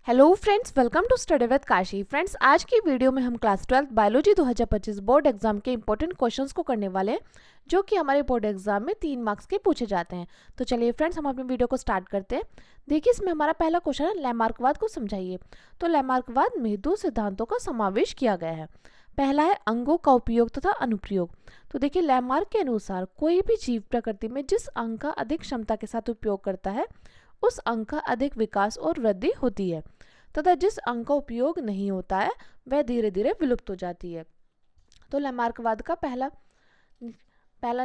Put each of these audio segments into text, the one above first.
Hello friends, welcome to study with Kashi. Friends, आज की video में हम क्लास 12 बायोलॉजी 2025 बोर्ड एग्जाम के इंपॉर्टेंट क्वेश्चंस को करने वाले हैं, जो कि हमारे बोर्ड एग्जाम में 3 मार्क्स के पूछे जाते हैं। तो चलिए फ्रेंड्स, हम अपनी वीडियो को स्टार्ट करते हैं। देखिए, इसमें हमारा पहला क्वेश्चन है, लैमार्कवाद को समझाइए। तो लैमार्कवाद में 2 सिद्धांतों का समावेश किया गया है। पहला है अंगों का उपयोग तथा अनुप्रयोग। तो देखिए, लैमार्क के अनुसार कोई भी जीव प्रकृति में जिस अंग का अधिक क्षमता के साथ उपयोग करता है, उस अंग का अधिक विकास और वृद्धि होती है, तथा जिस अंग का उपयोग नहीं होता है वह धीरे धीरे विलुप्त हो जाती है। तो लैमार्कवाद का पहला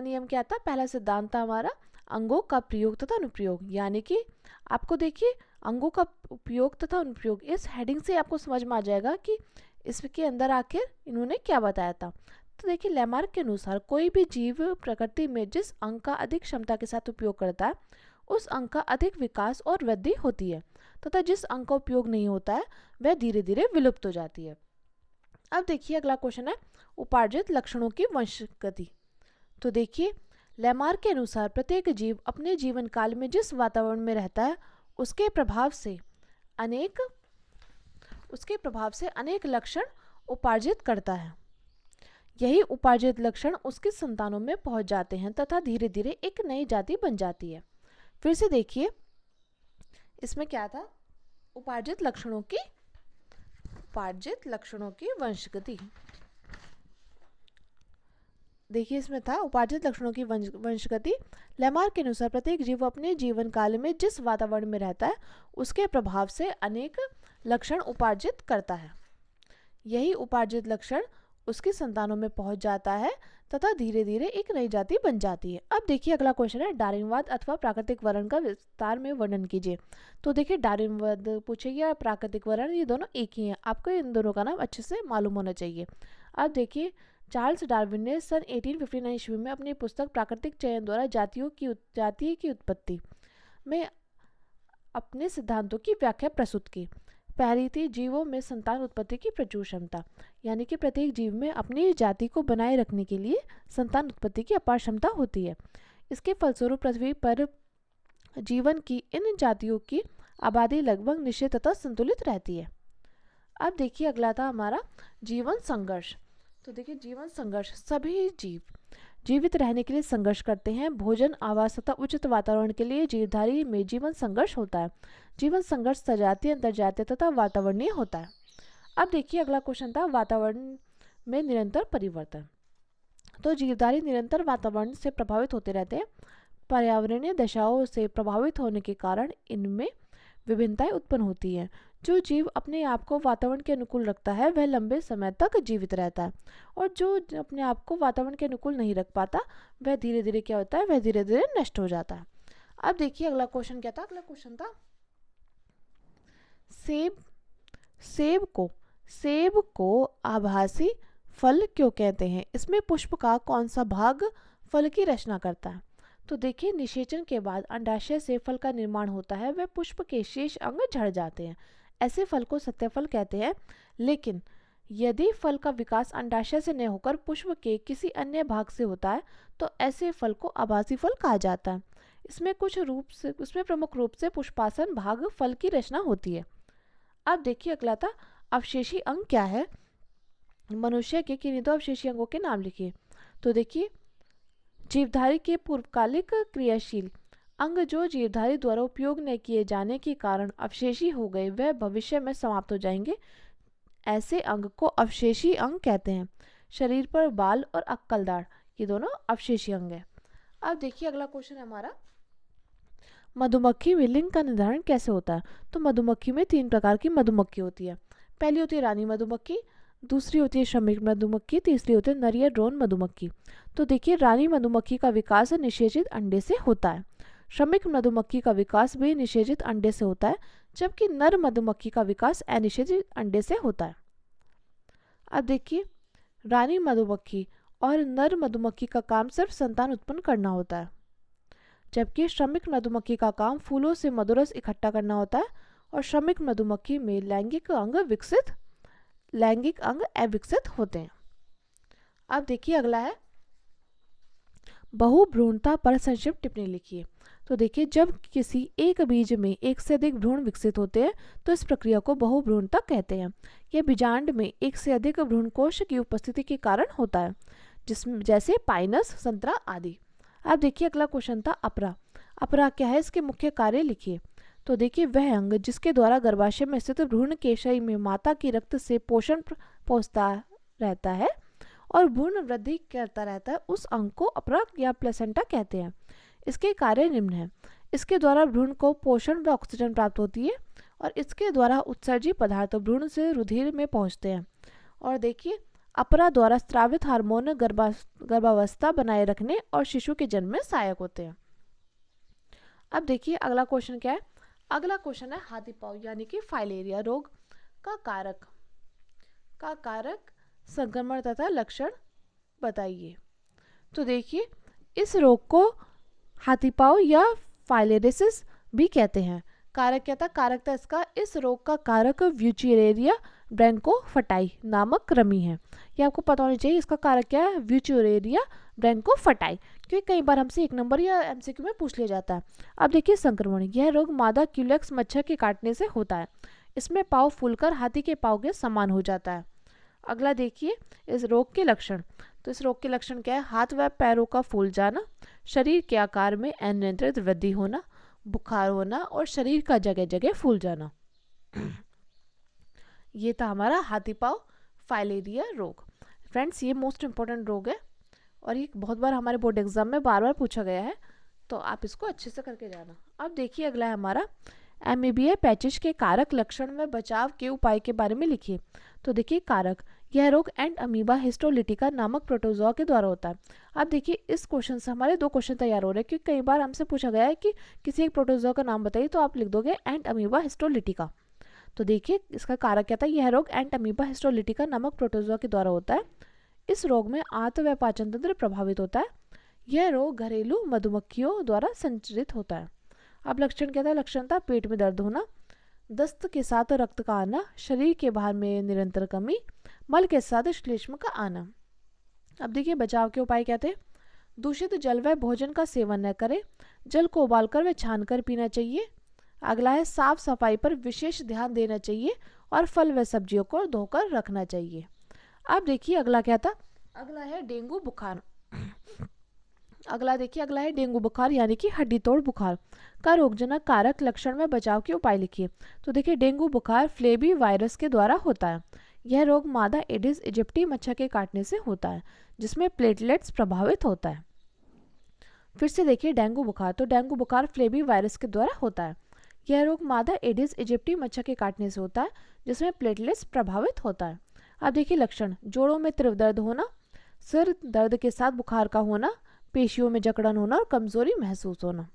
नियम क्या था? पहला सिद्धांत था हमारा अंगों का प्रयोग तथा अनुप्रयोग। यानी कि आपको देखिए, अंगों का उपयोग तथा अनुप्रयोग, इस हेडिंग से आपको समझ में आ जाएगा कि इसके अंदर आखिर इन्होंने क्या बताया था। तो देखिए, लैमार्क के अनुसार कोई भी जीव प्रकृति में जिस अंग का अधिक क्षमता के साथ उपयोग करता है, उस अंग का अधिक विकास और वृद्धि होती है, तथा जिस अंग का उपयोग नहीं होता है वह धीरे धीरे विलुप्त हो जाती है। अब देखिए, अगला क्वेश्चन है उपार्जित लक्षणों की वंशगति। तो देखिए, लैमार्क के अनुसार प्रत्येक जीव अपने जीवन काल में जिस वातावरण में रहता है उसके प्रभाव से अनेक लक्षण उपार्जित करता है। यही उपार्जित लक्षण उसकी संतानों में पहुंच जाते हैं तथा धीरे धीरे एक नई जाति बन जाती है। फिर से देखिए, इसमें क्या था? उपार्जित लक्षणों की वंशगति। देखिए, इसमें था उपार्जित लक्षणों की वंशगति। लैमार्क के अनुसार प्रत्येक जीव अपने जीवन काल में जिस वातावरण में रहता है उसके प्रभाव से अनेक लक्षण उपार्जित करता है। यही उपार्जित लक्षण उसकी संतानों में पहुंच जाता है तथा धीरे धीरे एक नई जाति बन जाती है। अब देखिए, अगला क्वेश्चन है डार्विनवाद अथवा प्राकृतिक वर्ण का विस्तार में वर्णन कीजिए। तो देखिए, डार्विनवाद पूछेगी या प्राकृतिक वर्ण, ये दोनों एक ही हैं। आपको इन दोनों का नाम अच्छे से मालूम होना चाहिए। अब देखिए, चार्ल्स डार्विन ने सन 1859 ईस्वी में अपनी पुस्तक प्राकृतिक चयन द्वारा जातीय की उत्पत्ति में अपने सिद्धांतों की व्याख्या प्रस्तुत की। पहली थी जीवों में संतान उत्पत्ति की प्रचुर क्षमता। यानी कि प्रत्येक जीव में अपनी जाति को बनाए रखने के लिए संतान उत्पत्ति की अपार क्षमता होती है। इसके फलस्वरूप पृथ्वी पर जीवन की इन जातियों की आबादी लगभग निश्चित तथा संतुलित रहती है। अब देखिए, अगला था हमारा जीवन संघर्ष। तो देखिए, जीवन संघर्ष, सभी जीव जीवित रहने के लिए संघर्ष करते हैं। भोजन, आवास तथा उचित वातावरण के लिए जीवधारी में जीवन संघर्ष होता है। जीवन संघर्ष सजातीय, अंतर्जातीय तथा वातावरणीय होता है। अब देखिए, अगला क्वेश्चन था वातावरण में निरंतर परिवर्तन। तो जीवधारी निरंतर वातावरण से प्रभावित होते रहते हैं। पर्यावरणीय दशाओं से प्रभावित होने के कारण इनमें विभिन्नताएं उत्पन्न होती हैं। जो जीव अपने आप को वातावरण के अनुकूल रखता है वह लंबे समय तक जीवित रहता है, और जो अपने आप को वातावरण के अनुकूल नहीं रख पाता वह धीरे धीरे क्या होता है? वह धीरे धीरे नष्ट हो जाता है। अब देखिए, अगला क्वेश्चन क्या था? अगला क्वेश्चन था सेब को आभासी फल क्यों कहते हैं? इसमें पुष्प का कौन सा भाग फल की रचना करता है? तो देखिए, निषेचन के बाद अंडाशय से फल का निर्माण होता है, वह पुष्प के शेष अंग झड़ जाते हैं। ऐसे फल को सत्यफल कहते हैं। लेकिन यदि फल का विकास अंडाशय से न होकर पुष्प के किसी अन्य भाग से होता है तो ऐसे फल को आभासी फल कहा जाता है। इसमें प्रमुख रूप से पुष्पासन भाग फल की रचना होती है। अब देखिए, अगला था अवशेषी अंग क्या है? मनुष्य के किन्हीं दो अवशेषी अंगों के नाम लिखिए। तो देखिए, जीवधारी के पूर्वकालिक क्रियाशील अंग जो जीवधारी द्वारा उपयोग न किए जाने के कारण अवशेषी हो गए, वह भविष्य में समाप्त हो जाएंगे। ऐसे अंग को अवशेषी अंग कहते हैं। शरीर पर बाल और अक्कल दाढ़, ये दोनों अवशेषी अंग है। अब देखिए, अगला क्वेश्चन है हमारा मधुमक्खी में लिंग का निर्धारण कैसे होता है? तो मधुमक्खी में 3 प्रकार की मधुमक्खी होती है। पहली होती है रानी मधुमक्खी, दूसरी होती है श्रमिक मधुमक्खी, तीसरी होती है नर या ड्रोन मधुमक्खी। तो देखिए, रानी मधुमक्खी का विकास निषेचित अंडे से होता है। श्रमिक मधुमक्खी का विकास भी निषेचित अंडे से होता है, जबकि नर मधुमक्खी का विकास अनिषेचित अंडे से होता है। अब देखिए, रानी मधुमक्खी और नर मधुमक्खी का काम सिर्फ संतान उत्पन्न करना होता है, जबकि श्रमिक मधुमक्खी का काम फूलों से मधुरस इकट्ठा करना होता है। और श्रमिक मधुमक्खी में लैंगिक अंग अविकसित होते हैं। अब देखिए, अगला है बहुभ्रूणता पर संक्षिप्त टिप्पणी लिखिए। तो देखिए जब किसी एक बीज में एक से अधिक भ्रूण विकसित होते हैं तो इस प्रक्रिया को बहुभ्रूणता कहते हैं। यह बीजांड में एक से अधिक भ्रूणकोश की उपस्थिति के कारण होता है, जिसमें जैसे पाइनस, संतरा आदि। अब देखिए अगला क्वेश्चन था अपरा। अपरा क्या है, इसके मुख्य कार्य लिखिए। तो देखिए वह अंग जिसके द्वारा गर्भाशय में स्थित भ्रूण के शरीर में माता की रक्त से पोषण पहुंचता रहता है और भ्रूण वृद्धि करता रहता है, उस अंग को अपरा या प्लेसेंटा कहते हैं। इसके कार्य निम्न है। इसके द्वारा भ्रूण को पोषण व ऑक्सीजन प्राप्त होती है और इसके द्वारा उत्सर्जी पदार्थ भ्रूण से रुधिर में पहुंचते हैं। और देखिए अपरा द्वारा स्रावित हार्मोन गर्भावस्था बनाए रखने और शिशु के जन्म में सहायक होते हैं। अब देखिए अगला क्वेश्चन क्या है। अगला क्वेश्चन है हाथी पाँव यानी कि फाइलेरिया रोग का कारक संक्रमण तथा लक्षण बताइए। तो देखिए इस रोग को हाथी पाँव या फाइलेरियासिस भी कहते हैं। कारक क्या था, कारक था इसका, इस रोग का कारक व्यूचेरेरिया ब्रैंकोफटाई नामक कृमि है। ये आपको पता होना चाहिए, इसका कारक क्या है, व्यूचेरेरिया ब्रैंकोफटाई, क्योंकि कई बार हमसे 1 नंबर या एमसीक्यू में पूछ लिया जाता है। अब देखिए संक्रमण, यह रोग मादा क्यूलेक्स मच्छर के काटने से होता है। इसमें पाँव फूलकर हाथी के पाँव के समान हो जाता है। अगला देखिए इस रोग के लक्षण। तो इस रोग के लक्षण क्या है, हाथ व पैरों का फूल जाना, शरीर के आकार में अनियंत्रित वृद्धि होना, बुखार होना और शरीर का जगह जगह फूल जाना। ये था हमारा हाथी पाँव फाइलेरिया रोग। फ्रेंड्स ये मोस्ट इम्पोर्टेंट रोग है और ये बहुत बार हमारे बोर्ड एग्जाम में बार बार पूछा गया है, तो आप इसको अच्छे से करके जाना। अब देखिए अगला है हमारा एमीबिया पैचिश के कारक, लक्षण में बचाव के उपाय के बारे में लिखिए। तो देखिए कारक, यह रोग एंड अमीबा हिस्टोलिटिका नामक प्रोटोजोआ के द्वारा होता है। अब देखिए इस क्वेश्चन से हमारे 2 क्वेश्चन तैयार हो रहे हैं, क्योंकि कई बार हमसे पूछा गया है कि किसी एक प्रोटोजोआ का नाम बताइए, तो आप लिख दोगे एंड अमीबा हिस्टोलिटिका। तो देखिए इसका कारक क्या था, यह रोग एंड अमीबा हिस्टोलिटिका नामक प्रोटोजोआ के द्वारा होता है। इस रोग में आंत व पाचन तंत्र प्रभावित होता है। यह रोग घरेलू मधुमक्खियों द्वारा संचरित होता है। अब लक्षण क्या था, लक्षण था पेट में दर्द होना, दस्त के साथ रक्त का आना, शरीर के बाहर में निरंतर कमी, मल के साथ श्लेष्म का आना। अब देखिए बचाव के उपाय क्या थे, दूषित जल व भोजन का सेवन न करें, जल को उबालकर व छानकर पीना चाहिए। अगला है साफ सफाई पर विशेष ध्यान देना चाहिए और फल व सब्जियों को धोकर रखना चाहिए। अब देखिए अगला क्या था, अगला है डेंगू बुखार। अगला है डेंगू बुखार यानी कि हड्डी तोड़ बुखार का रोगजनक कारक, लक्षण में बचाव के उपाय लिखिए। तो देखिए डेंगू बुखार फ्लेबी वायरस के द्वारा होता है। यह रोग मादा एडिस इजिप्टी मच्छर के काटने से होता है, जिसमें प्लेटलेट्स प्रभावित होता है। फिर से देखिए डेंगू बुखार, तो डेंगू बुखार फ्लेबी वायरस के द्वारा होता है। यह रोग मादा एडिस इजिप्टी मच्छर के काटने से होता है, जिसमें प्लेटलेट्स प्रभावित होता है। अब देखिए लक्षण, जोड़ों में तीव्र दर्द होना, सिर दर्द के साथ बुखार का होना, पेशियों में जकड़न होना और कमजोरी महसूस होना।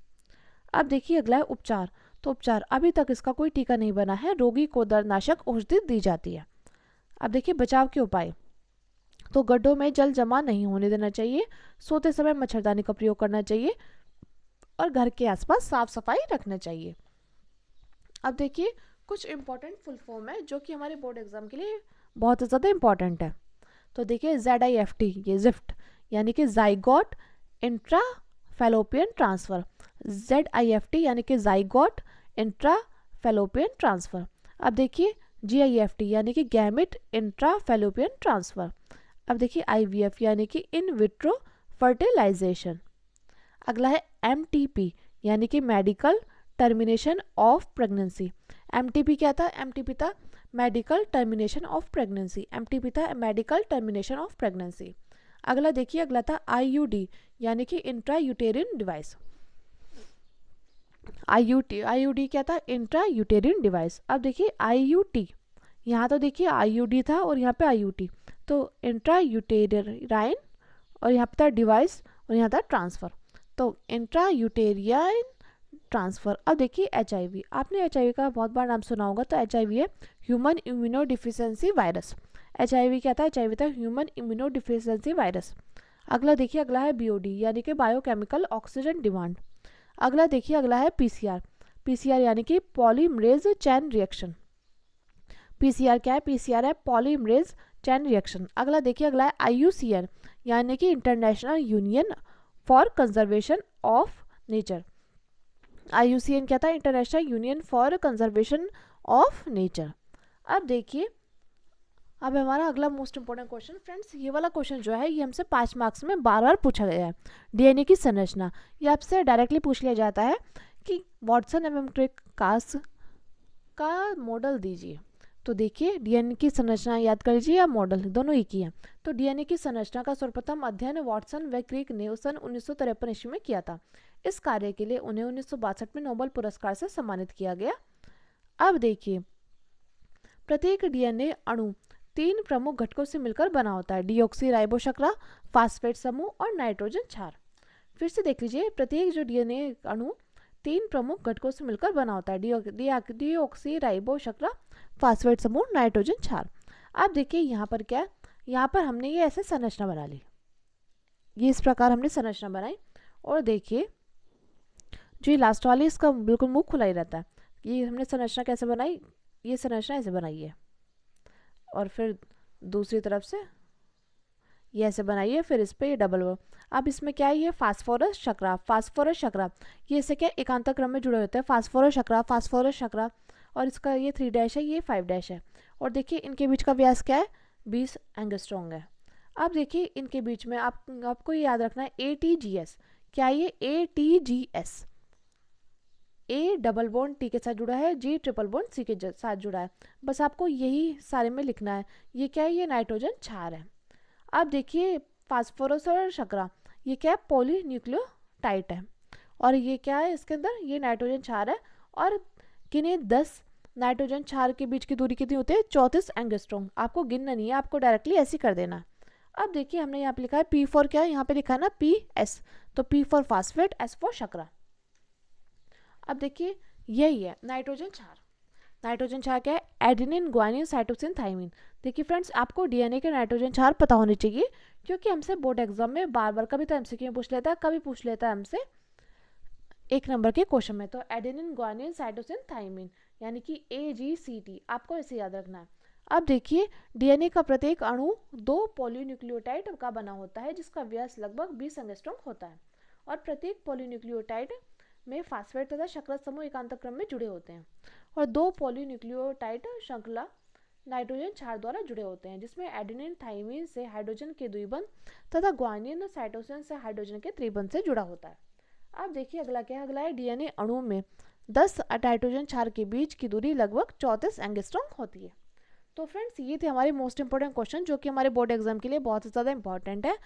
अब देखिए अगला है उपचार। तो उपचार, अभी तक इसका कोई टीका नहीं बना है, रोगी को दर्दनाशक औषधि दी जाती है। अब देखिए बचाव के उपाय। तो गड्ढों में जल जमा नहीं होने देना चाहिए, सोते समय मच्छरदानी का प्रयोग करना चाहिए और घर के आसपास साफ सफाई रखना चाहिए। अब देखिए कुछ इंपॉर्टेंट फुल फॉर्म है जो कि हमारे बोर्ड एग्जाम के लिए बहुत ज़्यादा इंपॉर्टेंट है। तो देखिए ZIFT, ये जिफ्ट यानी कि zygote intra fallopian transfer, ZIFT यानी कि जाइगोट इंट्रा फैलोपियन ट्रांसफर। अब देखिए GIFT यानी कि गैमेट इंट्रा फैलोपियन ट्रांसफर। अब देखिए IVF यानी कि इन विट्रो फर्टिलाइजेशन। अगला है MTP यानी कि medical termination of pregnancy. MTP क्या था, MTP था medical termination of pregnancy, MTP था मेडिकल टर्मिनेशन ऑफ प्रेगनेंसी। अगला देखिए, अगला था IUD यानी कि इंट्रा यूटेरिन डिवाइस। IUD क्या था, इंट्रा यूटेरिन डिवाइस। अब देखिए IUT, यहाँ तो देखिए IUD था और यहाँ पे IUT, तो इंट्रा यूटेराइन और यहाँ पे था डिवाइस और यहाँ था ट्रांसफर, तो इंट्रा यूटेरियन ट्रांसफर। अब देखिए HIV, आपने HIV का बहुत बार नाम सुना होगा, तो HIV है ह्यूमन इम्यूनोडिफिशियेंसी वायरस। HIV क्या था, HIV था ह्यूमन इम्यूनोडिफिशियेंसी वायरस। अगला देखिए, अगला है BOD यानी कि बायोकेमिकल ऑक्सीजन डिमांड। अगला देखिए, अगला है PCR यानी कि पॉलीमरेज चैन रिएक्शन। PCR क्या है, PCR है पॉलीमरेज चैन रिएक्शन। अगला देखिए, अगला है IUCN यानी कि international union for conservation of nature. IUCN क्या था, international union for conservation of nature. अब देखिए, अब हमारा अगला मोस्ट इंपॉर्टेंट क्वेश्चन फ्रेंड्स, ये वाला क्वेश्चन जो है ये हमसे 5 मार्क्स में बार बार पूछा गया है। डीएनए की संरचना, ये आपसे डायरेक्टली पूछ लिया जाता है कि वाटसन एवं क्रिक का मॉडल दीजिए। तो देखिए, डीएनए की संरचना याद कर लीजिए या मॉडल, दोनों एक ही है। तो डीएनए की संरचना का सर्वप्रथम अध्ययन वाटसन व क्रिक ने सन 1953 ईस्वी में किया था। इस कार्य के लिए उन्हें 1962 में नोबेल पुरस्कार से सम्मानित किया गया। अब देखिए, प्रत्येक डीएनए अणु 3 प्रमुख घटकों से मिलकर बना होता है, डीऑक्सी शर्करा, फास्फेट समूह और नाइट्रोजन क्षार। फिर से देख लीजिए, प्रत्येक जो डीएनए अणु 3 प्रमुख घटकों से मिलकर बना होता है, डीऑक्सी शर्करा, फास्फेट समूह, नाइट्रोजन क्षार। अब देखिए यहाँ पर क्या है, यहाँ पर हमने ये ऐसे संरचना बना ली, ये इस प्रकार हमने संरचना बनाई। और देखिए जो ये लास्ट वाली, इसका बिल्कुल मुंह खुला ही रहता है। ये हमने संरचना कैसे बनाई, ये संरचना ऐसे बनाई है, और फिर दूसरी तरफ से ये ऐसे बनाइए, फिर इस पर ये डबल वो। अब इसमें क्या है, ये फास्फोरस शर्करा, ये इससे क्या एकांतर क्रम में जुड़े होते हैं, फास्फोरस शर्करा, और इसका ये 3 डैश है, ये 5 डैश है। और देखिए इनके बीच का व्यास क्या है, 20 एंगस्ट्रॉन्ग है। अब देखिए इनके बीच में आपको ये याद रखना है ATGS, क्या ये ATGS, A double bond T के साथ जुड़ा है, G ट्रिपल बॉन्ड C के साथ जुड़ा है। बस आपको यही सारे में लिखना है। ये क्या है, ये नाइट्रोजन क्षार है। अब देखिए फास्फोरस और शर्करा, ये क्या है, पॉलीन्यूक्लियोटाइड है, और ये क्या है, इसके अंदर ये नाइट्रोजन क्षार है। और किन्हीं 10 नाइट्रोजन क्षार के बीच की दूरी कितनी होती है, 34 एंगस्ट्रॉम। आपको गिनना नहीं है, आपको डायरेक्टली ऐसे कर देना। अब देखिए हमने यहाँ पे लिखा है P फॉर क्या है, यहाँ पे लिखा है ना PS, तो P for phosphate, S for शर्करा। अब देखिए यही है नाइट्रोजन क्षार। नाइट्रोजन क्षार क्या है, एडेनिन, ग्वानिन, साइटोसिन, थाइमिन। देखिए फ्रेंड्स, आपको डीएनए के नाइट्रोजन क्षार पता होने चाहिए, क्योंकि हमसे बोर्ड एग्जाम में बार बार कभी तो एमसीक्यू में पूछ लेता है, कभी पूछ लेता है हमसे 1 नंबर के क्वेश्चन में। तो एडेनिन, ग्वानिन, साइटोसिन, थाइमिन, यानी कि AGCT, आपको इसे याद रखना है। अब देखिए डीएनए का प्रत्येक अणु 2 पॉलीन्यूक्लियोटाइड का बना होता है, जिसका व्यास लगभग 20 एंगस्ट्रॉम होता है, और प्रत्येक पॉलीन्यूक्लियोटाइड में फास्फेट तथा शर्करा समूह एकांतर क्रम में जुड़े होते हैं, और 2 पॉलीन्यूक्लियोटाइड श्रृंखला नाइट्रोजन क्षार द्वारा जुड़े होते हैं, जिसमें एडेनिन थाइमिन से हाइड्रोजन के द्विबंध तथा ग्वानिन साइटोसिन से हाइड्रोजन के त्रिबंध से जुड़ा होता है। अब देखिए अगला क्या है, अगला है डीएनए अणु में 10 नाइट्रोजन क्षार के बीच की दूरी लगभग 34 एंगस्ट्रॉम होती है। तो फ्रेंड्स, ये थे हमारे मोस्ट इंपोर्टेंट क्वेश्चन, जो कि हमारे बोर्ड एग्जाम के लिए बहुत ज़्यादा इंपॉर्टेंट है।